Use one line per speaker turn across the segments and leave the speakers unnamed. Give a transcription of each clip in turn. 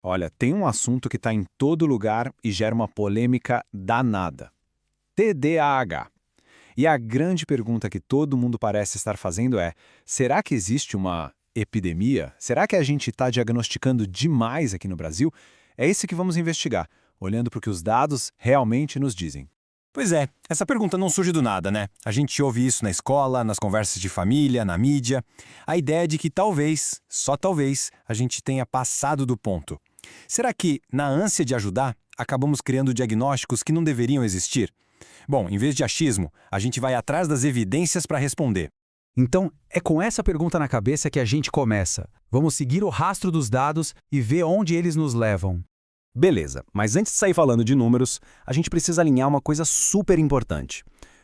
Olha, tem um assunto que está em todo lugar e gera uma polêmica danada. TDAH. E a grande pergunta que todo mundo parece estar fazendo é: será que existe uma epidemia? Será que a gente está diagnosticando demais aqui no Brasil? É isso que vamos investigar, olhando para o que os dados realmente nos dizem.
Pois é, essa pergunta não surge do nada, né? A gente ouve isso na escola, nas conversas de família, na mídia. A ideia de que talvez, só talvez, a gente tenha passado do ponto. Será que, na ânsia de ajudar, acabamos criando diagnósticos que não deveriam existir? Bom, em vez de achismo, a gente vai atrás das evidências para responder.
Então, é com essa pergunta na cabeça que a gente começa. Vamos seguir o rastro dos dados e ver onde eles nos levam.
Beleza, mas antes de sair falando de números, a gente precisa alinhar uma coisa super importante.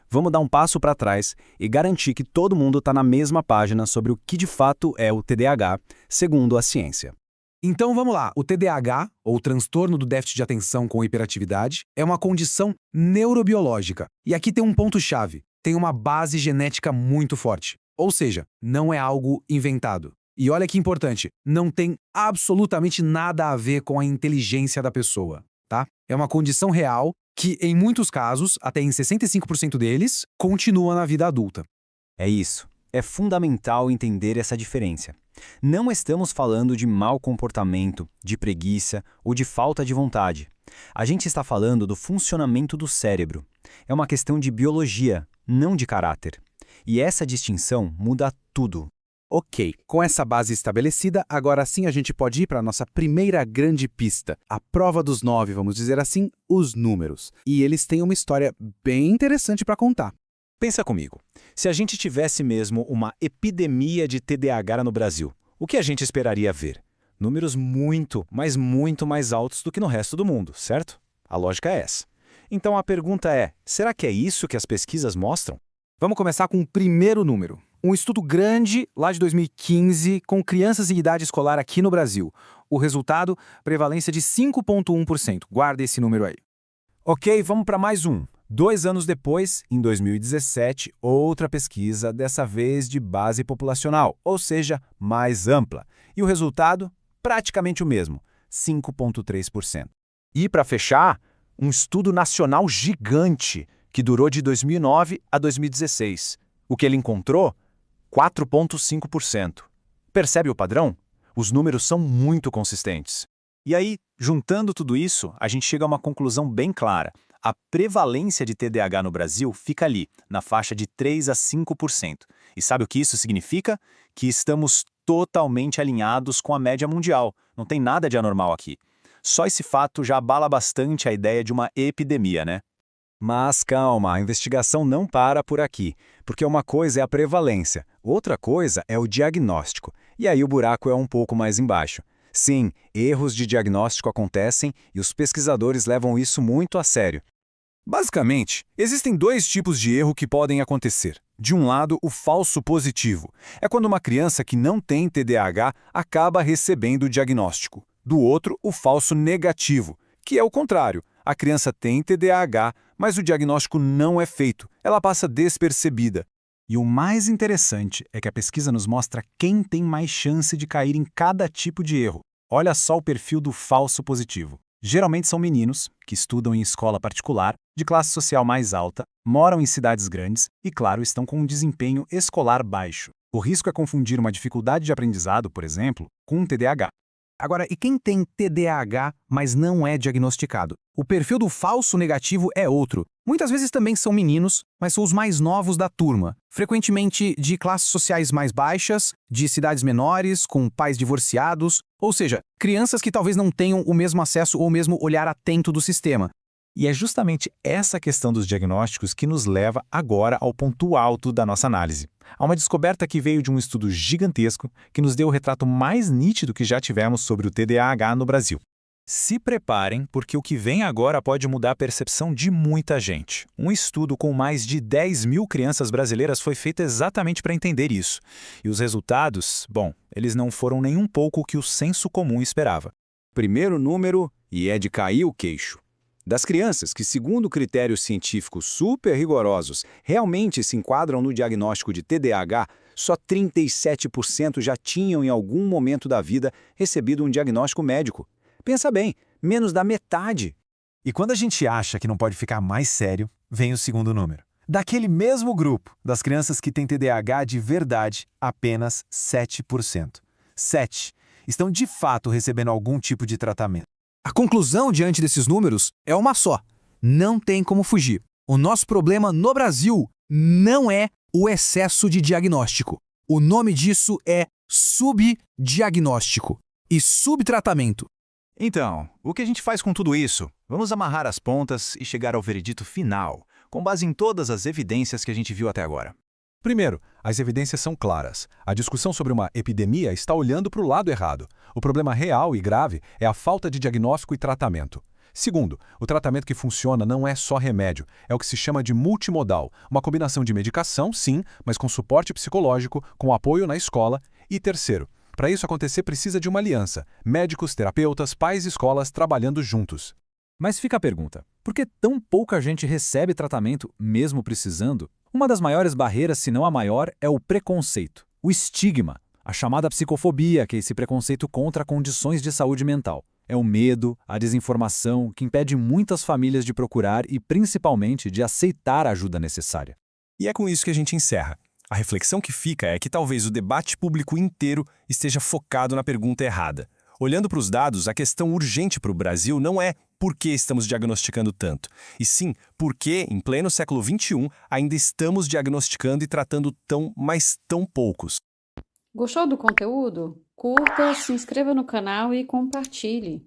Vamos dar um passo para trás e garantir que todo mundo está na mesma página sobre o que de fato é o TDAH, segundo a ciência.
Então vamos lá, o TDAH, ou transtorno do déficit de atenção com hiperatividade, é uma condição neurobiológica. E aqui tem um ponto-chave, tem uma base genética muito forte. Ou seja, não é algo inventado. E olha que importante, não tem absolutamente nada a ver com a inteligência da pessoa, tá? É uma condição real que, em muitos casos, até em 65% deles, continua na vida adulta.
É isso. É fundamental entender essa diferença. Não estamos falando de mau comportamento, de preguiça ou de falta de vontade. A gente está falando do funcionamento do cérebro. É uma questão de biologia, não de caráter. E essa distinção muda tudo.
Ok, com essa base estabelecida, agora sim a gente pode ir para a nossa primeira grande pista, a prova dos 9, vamos dizer assim, os números. E eles têm uma história bem interessante para contar.
Pensa comigo, se a gente tivesse mesmo uma epidemia de TDAH no Brasil, o que a gente esperaria ver? Números muito, mas muito mais altos do que no resto do mundo, certo? A lógica é essa. Então a pergunta é, será que é isso que as pesquisas mostram?
Vamos começar com o primeiro número. Um estudo grande, lá de 2015, com crianças em idade escolar aqui no Brasil. O resultado, prevalência de 5,1%. Guarda esse número aí.
Ok, vamos para mais um. 2 anos depois, em 2017, outra pesquisa, dessa vez de base populacional, ou seja, mais ampla. E o resultado? Praticamente o mesmo, 5,3%. E para fechar, um estudo nacional gigante, que durou de 2009 a 2016. O que ele encontrou? 4,5%. Percebe o padrão? Os números são muito consistentes. E aí, juntando tudo isso, a gente chega a uma conclusão bem clara. A prevalência de TDAH no Brasil fica ali, na faixa de 3 a 5%. E sabe o que isso significa? Que estamos totalmente alinhados com a média mundial. Não tem nada de anormal aqui. Só esse fato já abala bastante a ideia de uma epidemia, né? Mas calma, a investigação não para por aqui, porque uma coisa é a prevalência, outra coisa é o diagnóstico, e aí o buraco é um pouco mais embaixo. Sim, erros de diagnóstico acontecem e os pesquisadores levam isso muito a sério. Basicamente, existem 2 tipos de erro que podem acontecer. De um lado, o falso positivo. É quando uma criança que não tem TDAH acaba recebendo o diagnóstico. Do outro, o falso negativo, que é o contrário. A criança tem TDAH, mas o diagnóstico não é feito. Ela passa despercebida. E o mais interessante é que a pesquisa nos mostra quem tem mais chance de cair em cada tipo de erro. Olha só o perfil do falso positivo. Geralmente são meninos que estudam em escola particular, de classe social mais alta, moram em cidades grandes e, claro, estão com um desempenho escolar baixo. O risco é confundir uma dificuldade de aprendizado, por exemplo, com um TDAH.
Agora, e quem tem TDAH, mas não é diagnosticado? O perfil do falso negativo é outro. Muitas vezes também são meninos, mas são os mais novos da turma. Frequentemente de classes sociais mais baixas, de cidades menores, com pais divorciados, ou seja, crianças que talvez não tenham o mesmo acesso ou o mesmo olhar atento do sistema.
E é justamente essa questão dos diagnósticos que nos leva agora ao ponto alto da nossa análise. Há uma descoberta que veio de um estudo gigantesco que nos deu o retrato mais nítido que já tivemos sobre o TDAH no Brasil. Se preparem, porque o que vem agora pode mudar a percepção de muita gente. Um estudo com mais de 10 mil crianças brasileiras foi feito exatamente para entender isso. E os resultados, bom, eles não foram nem um pouco o que o senso comum esperava.
Primeiro número, e é de cair o queixo. Das crianças que, segundo critérios científicos super rigorosos, realmente se enquadram no diagnóstico de TDAH, só 37% já tinham em algum momento da vida recebido um diagnóstico médico.
Pensa bem, menos da metade. E quando a gente acha que não pode ficar mais sério, vem o segundo número. Daquele mesmo grupo, das crianças que têm TDAH de verdade, apenas 7%. 7 estão de fato recebendo algum tipo de tratamento.
A conclusão diante desses números é uma só. Não tem como fugir. O nosso problema no Brasil não é o excesso de diagnóstico. O nome disso é subdiagnóstico e subtratamento.
Então, o que a gente faz com tudo isso? Vamos amarrar as pontas e chegar ao veredito final, com base em todas as evidências que a gente viu até agora.
Primeiro, as evidências são claras. A discussão sobre uma epidemia está olhando para o lado errado. O problema real e grave é a falta de diagnóstico e tratamento. Segundo, o tratamento que funciona não é só remédio, é o que se chama de multimodal, uma combinação de medicação, sim, mas com suporte psicológico, com apoio na escola. E terceiro, para isso acontecer precisa de uma aliança, médicos, terapeutas, pais e escolas trabalhando juntos.
Mas fica a pergunta, por que tão pouca gente recebe tratamento mesmo precisando? Uma das maiores barreiras, se não a maior, é o preconceito, o estigma, a chamada psicofobia, que é esse preconceito contra condições de saúde mental. É o medo, a desinformação, que impede muitas famílias de procurar e, principalmente, de aceitar a ajuda necessária.
E é com isso que a gente encerra. A reflexão que fica é que talvez o debate público inteiro esteja focado na pergunta errada. Olhando para os dados, a questão urgente para o Brasil não é por que estamos diagnosticando tanto, e sim por que, em pleno século XXI, ainda estamos diagnosticando e tratando tão poucos.
Gostou do conteúdo? Curta, se inscreva no canal e compartilhe.